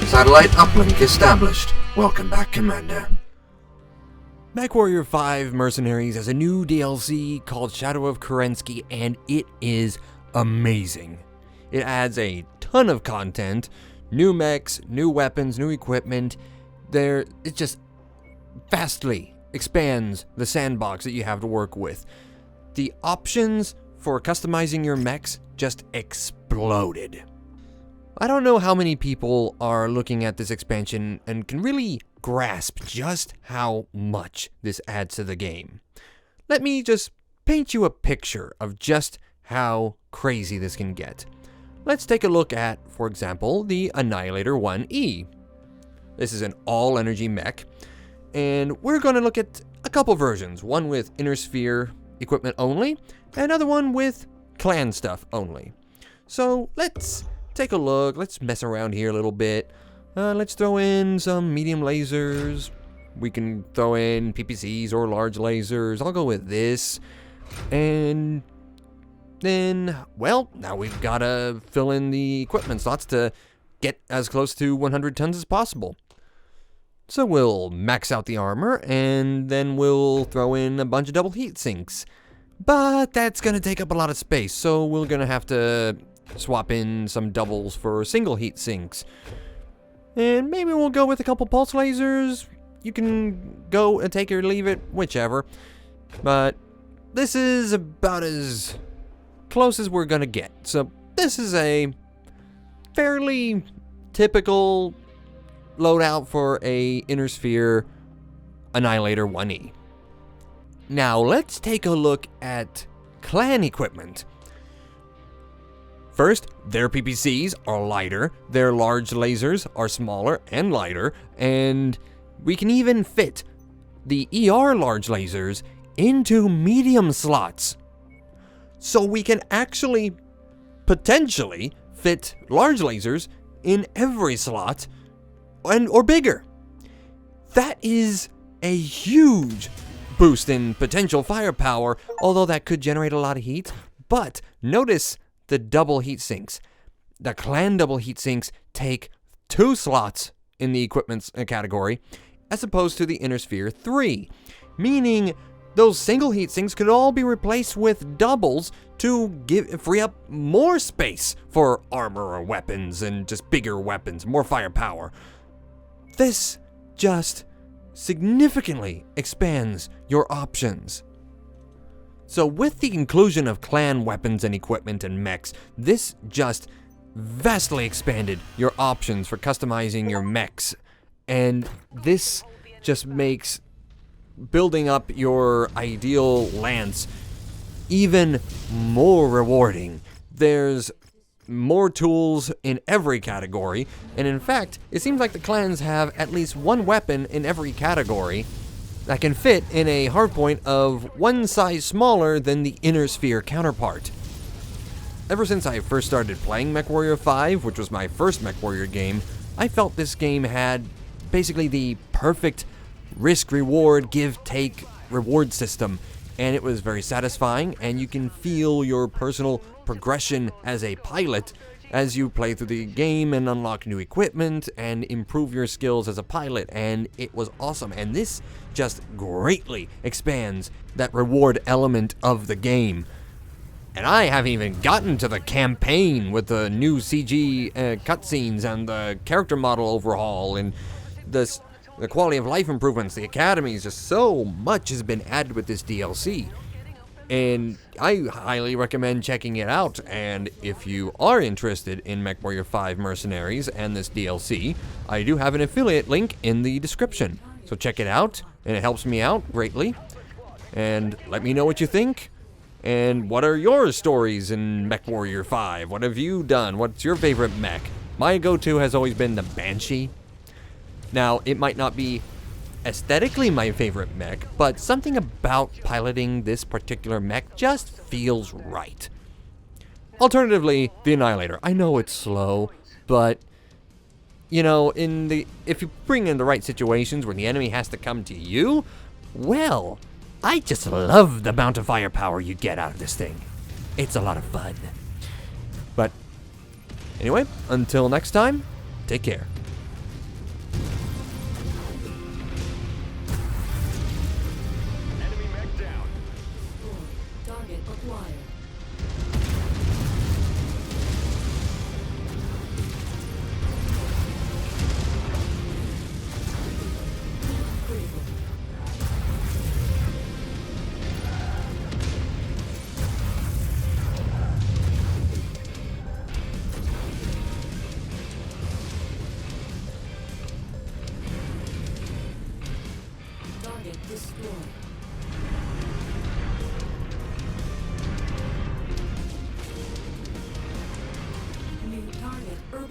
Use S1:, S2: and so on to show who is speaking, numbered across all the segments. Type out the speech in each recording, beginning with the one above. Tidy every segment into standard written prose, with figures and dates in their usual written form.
S1: Satellite uplink established. Welcome back, Commander.
S2: Mechwarrior 5 Mercenaries has a new DLC called Shadow of Kerensky, and it is amazing. It adds a ton of content, new mechs, new weapons, new equipment. It just vastly expands the sandbox that you have to work with. The options for customizing your mechs just exploded. I don't know how many people are looking at this expansion and can really grasp just how much this adds to the game. Let me just paint you a picture of just how crazy this can get. Let's take a look at, for example, the Annihilator 1E. This is an all-energy mech, and we're going to look at a couple versions. One with Inner Sphere equipment only, and another one with clan stuff only. So let's take a look. Let's mess around here a little bit. Let's throw in some medium lasers. We can throw in PPCs or large lasers. I'll go with this. And then, well, now we've got to fill in the equipment slots to get as close to 100 tons as possible. So we'll max out the armor, and then we'll throw in a bunch of double heat sinks. But that's going to take up a lot of space, so we're going to have to swap in some doubles for single heat sinks. And maybe we'll go with a couple pulse lasers. You can go and take it or leave it, whichever. But this is about as close as we're going to get. So this is a fairly typical loadout for a Inner Sphere Annihilator 1E. Now let's take a look at clan equipment. First, their PPCs are lighter, their large lasers are smaller and lighter, and we can even fit the ER large lasers into medium slots. So we can actually potentially fit large lasers in every slot or bigger. That is a huge boost in potential firepower, although that could generate a lot of heat. But notice the double heat sinks. The clan double heat sinks take 2 slots in the equipment category, as opposed to the Inner Sphere 3, meaning those single heat sinks could all be replaced with doubles to free up more space for armor or weapons and just bigger weapons, more firepower. This just significantly expands your options. So with the inclusion of clan weapons and equipment and mechs, this just vastly expanded your options for customizing your mechs. And this just makes building up your ideal lance even more rewarding. There's more tools in every category, and in fact, it seems like the clans have at least one weapon in every category that can fit in a hardpoint of one size smaller than the Inner Sphere counterpart. Ever since I first started playing Mechwarrior 5, which was my first Mechwarrior game, I felt this game had basically the perfect risk-reward, give-take reward system, and it was very satisfying, and you can feel your personal progression as a pilot as you play through the game and unlock new equipment and improve your skills as a pilot, and it was awesome. And this just greatly expands that reward element of the game. And I haven't even gotten to the campaign with the new CG cutscenes and the character model overhaul and the quality of life improvements, the academies. Just so much has been added with this DLC. And I highly recommend checking it out. And if you are interested in Mechwarrior 5 Mercenaries and this DLC, I do have an affiliate link in the description. So check it out, and it helps me out greatly. And let me know what you think. And what are your stories in Mechwarrior 5? What have you done? What's your favorite mech? My go-to has always been the Banshee. Now, it might not be aesthetically my favorite mech, but something about piloting this particular mech just feels right. Alternatively, the Annihilator. I know it's slow, but you know, if you bring in the right situations where the enemy has to come to you, well, I just love the amount of firepower you get out of this thing. It's a lot of fun. But anyway, until next time, take care.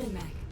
S3: Equipment mech.